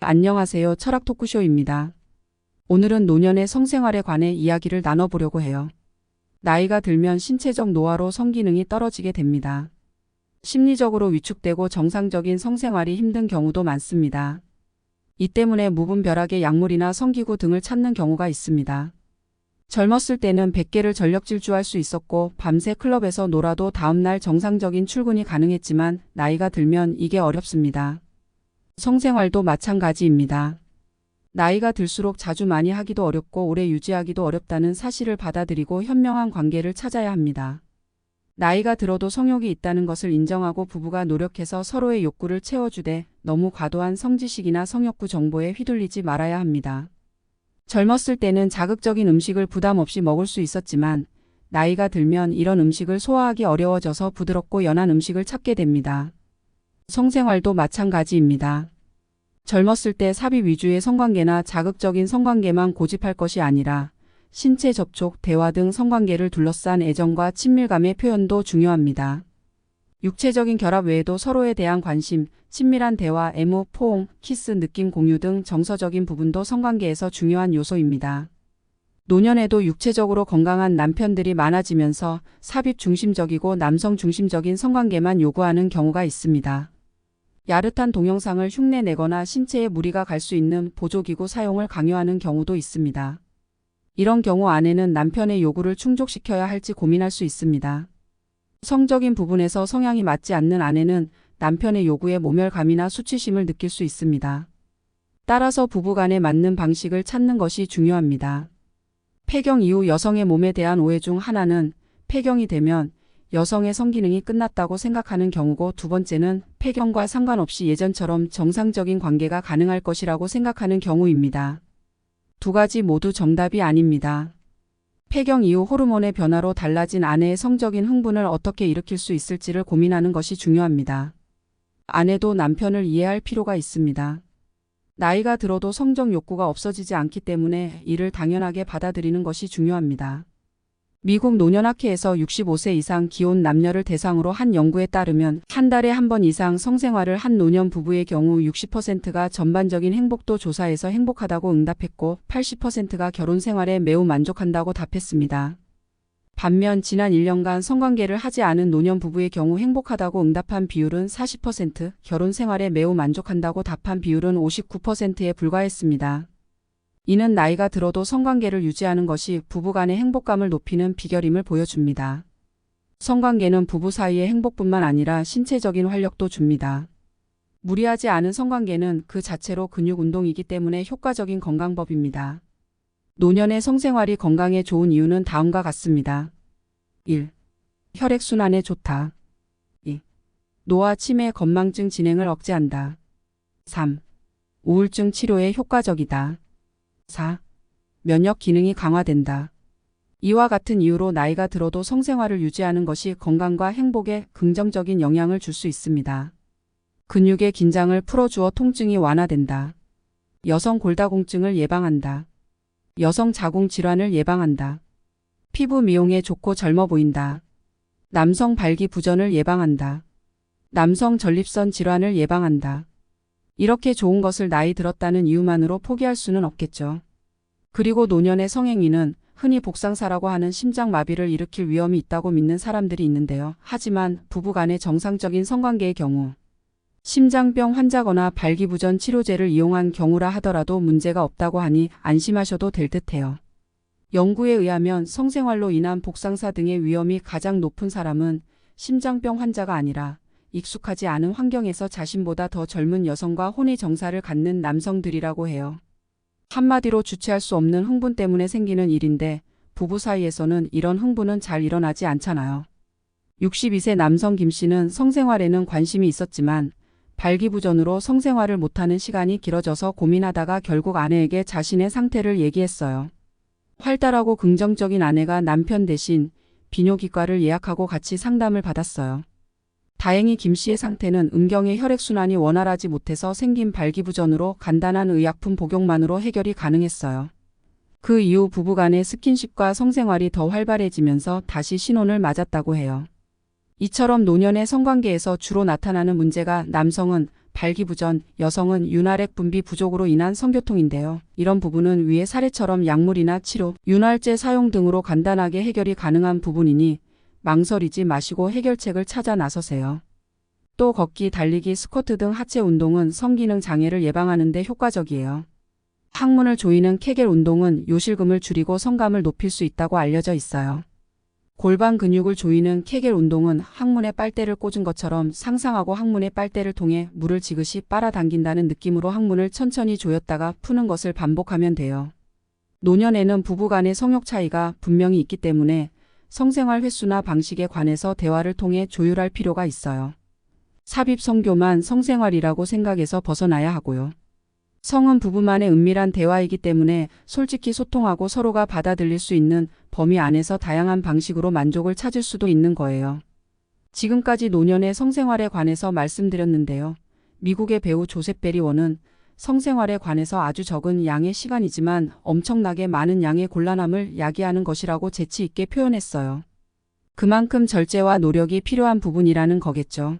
안녕하세요. 철학 토크쇼입니다. 오늘은 노년의 성생활에 관해 이야기를 나눠보려고 해요. 나이가 들면 신체적 노화로 성기능이 떨어지게 됩니다. 심리적으로 위축되고 정상적인 성생활이 힘든 경우도 많습니다. 이 때문에 무분별하게 약물이나 성기구 등을 찾는 경우가 있습니다. 젊었을 때는 100개를 전력 질주할 수 있었고 밤새 클럽에서 놀아도 다음날 정상적인 출근이 가능했지만 나이가 들면 이게 어렵습니다. 성생활도 마찬가지입니다. 나이가 들수록 자주 많이 하기도 어렵고 오래 유지하기도 어렵다는 사실을 받아들이고 현명한 관계를 찾아야 합니다. 나이가 들어도 성욕이 있다는 것을 인정하고 부부가 노력해서 서로의 욕구를 채워주되 너무 과도한 성지식이나 성욕구 정보에 휘둘리지 말아야 합니다. 젊었을 때는 자극적인 음식을 부담 없이 먹을 수 있었지만 나이가 들면 이런 음식을 소화하기 어려워져서 부드럽고 연한 음식을 찾게 됩니다. 성생활도 마찬가지입니다. 젊었을 때 삽입 위주의 성관계나 자극적인 성관계만 고집할 것이 아니라 신체 접촉, 대화 등 성관계를 둘러싼 애정과 친밀감의 표현도 중요합니다. 육체적인 결합 외에도 서로에 대한 관심, 친밀한 대화, 애무, 포옹, 키스, 느낌 공유 등 정서적인 부분도 성관계에서 중요한 요소입니다. 노년에도 육체적으로 건강한 남편들이 많아지면서 삽입 중심적이고 남성 중심적인 성관계만 요구하는 경우가 있습니다. 야릇한 동영상을 흉내내거나 신체에 무리가 갈 수 있는 보조기구 사용을 강요하는 경우도 있습니다. 이런 경우 아내는 남편의 요구를 충족시켜야 할지 고민할 수 있습니다. 성적인 부분에서 성향이 맞지 않는 아내는 남편의 요구에 모멸감이나 수치심을 느낄 수 있습니다. 따라서 부부간에 맞는 방식을 찾는 것이 중요합니다. 폐경 이후 여성의 몸에 대한 오해 중 하나는 폐경이 되면 여성의 성기능이 끝났다고 생각하는 경우고, 두 번째는 폐경과 상관없이 예전처럼 정상적인 관계가 가능할 것이라고 생각하는 경우입니다. 두 가지 모두 정답이 아닙니다. 폐경 이후 호르몬의 변화로 달라진 아내의 성적인 흥분을 어떻게 일으킬 수 있을지를 고민하는 것이 중요합니다. 아내도 남편을 이해할 필요가 있습니다. 나이가 들어도 성적 욕구가 없어지지 않기 때문에 이를 당연하게 받아들이는 것이 중요합니다. 미국 노년학회에서 65세 이상 기혼 남녀를 대상으로 한 연구에 따르면 한 달에 한 번 이상 성생활을 한 노년 부부의 경우 60%가 전반적인 행복도 조사에서 행복하다고 응답했고 80%가 결혼 생활에 매우 만족한다고 답했습니다. 반면 지난 1년간 성관계를 하지 않은 노년 부부의 경우 행복하다고 응답한 비율은 40%, 결혼 생활에 매우 만족한다고 답한 비율은 59%에 불과했습니다. 이는 나이가 들어도 성관계를 유지하는 것이 부부간의 행복감을 높이는 비결임을 보여줍니다. 성관계는 부부 사이의 행복뿐만 아니라 신체적인 활력도 줍니다. 무리하지 않은 성관계는 그 자체로 근육 운동이기 때문에 효과적인 건강법입니다. 노년의 성생활이 건강에 좋은 이유는 다음과 같습니다. 1. 혈액순환에 좋다. 2. 노화 치매 건망증 진행을 억제한다. 3. 우울증 치료에 효과적이다. 4. 면역 기능이 강화된다. 이와 같은 이유로 나이가 들어도 성생활을 유지하는 것이 건강과 행복에 긍정적인 영향을 줄 수 있습니다. 근육의 긴장을 풀어주어 통증이 완화된다. 여성 골다공증을 예방한다. 여성 자궁 질환을 예방한다. 피부 미용에 좋고 젊어 보인다. 남성 발기부전을 예방한다. 남성 전립선 질환을 예방한다. 이렇게 좋은 것을 나이 들었다는 이유만으로 포기할 수는 없겠죠. 그리고 노년의 성행위는 흔히 복상사라고 하는 심장마비를 일으킬 위험이 있다고 믿는 사람들이 있는데요. 하지만 부부간의 정상적인 성관계의 경우 심장병 환자거나 발기부전 치료제를 이용한 경우라 하더라도 문제가 없다고 하니 안심하셔도 될 듯해요. 연구에 의하면 성생활로 인한 복상사 등의 위험이 가장 높은 사람은 심장병 환자가 아니라 익숙하지 않은 환경에서 자신보다 더 젊은 여성과 혼의 정사를 갖는 남성들이라고 해요. 한마디로 주체할 수 없는 흥분 때문에 생기는 일인데 부부 사이에서는 이런 흥분은 잘 일어나지 않잖아요. 62세 남성 김 씨는 성생활에는 관심이 있었지만 발기부전으로 성생활을 못하는 시간이 길어져서 고민하다가 결국 아내에게 자신의 상태를 얘기했어요. 활달하고 긍정적인 아내가 남편 대신 비뇨기과를 예약하고 같이 상담을 받았어요. 다행히 김 씨의 상태는 음경의 혈액순환이 원활하지 못해서 생긴 발기부전으로 간단한 의약품 복용만으로 해결이 가능했어요. 그 이후 부부간의 스킨십과 성생활이 더 활발해지면서 다시 신혼을 맞았다고 해요. 이처럼 노년의 성관계에서 주로 나타나는 문제가 남성은 발기부전, 여성은 윤활액 분비 부족으로 인한 성교통인데요. 이런 부분은 위의 사례처럼 약물이나 치료, 윤활제 사용 등으로 간단하게 해결이 가능한 부분이니 망설이지 마시고 해결책을 찾아 나서세요. 또 걷기, 달리기, 스쿼트 등 하체 운동은 성기능 장애를 예방하는 데 효과적이에요. 항문을 조이는 케겔 운동은 요실금을 줄이고 성감을 높일 수 있다고 알려져 있어요. 골반 근육을 조이는 케겔 운동은 항문에 빨대를 꽂은 것처럼 상상하고 항문에 빨대를 통해 물을 지그시 빨아당긴다는 느낌으로 항문을 천천히 조였다가 푸는 것을 반복하면 돼요. 노년에는 부부 간의 성욕 차이가 분명히 있기 때문에 성생활 횟수나 방식에 관해서 대화를 통해 조율할 필요가 있어요. 삽입 성교만 성생활이라고 생각해서 벗어나야 하고요. 성은 부부만의 은밀한 대화이기 때문에 솔직히 소통하고 서로가 받아들일 수 있는 범위 안에서 다양한 방식으로 만족을 찾을 수도 있는 거예요. 지금까지 노년의 성생활에 관해서 말씀드렸는데요. 미국의 배우 조셉 베리원은 성생활에 관해서 아주 적은 양의 시간이지만 엄청나게 많은 양의 곤란함을 야기하는 것이라고 재치 있게 표현했어요. 그만큼 절제와 노력이 필요한 부분이라는 거겠죠.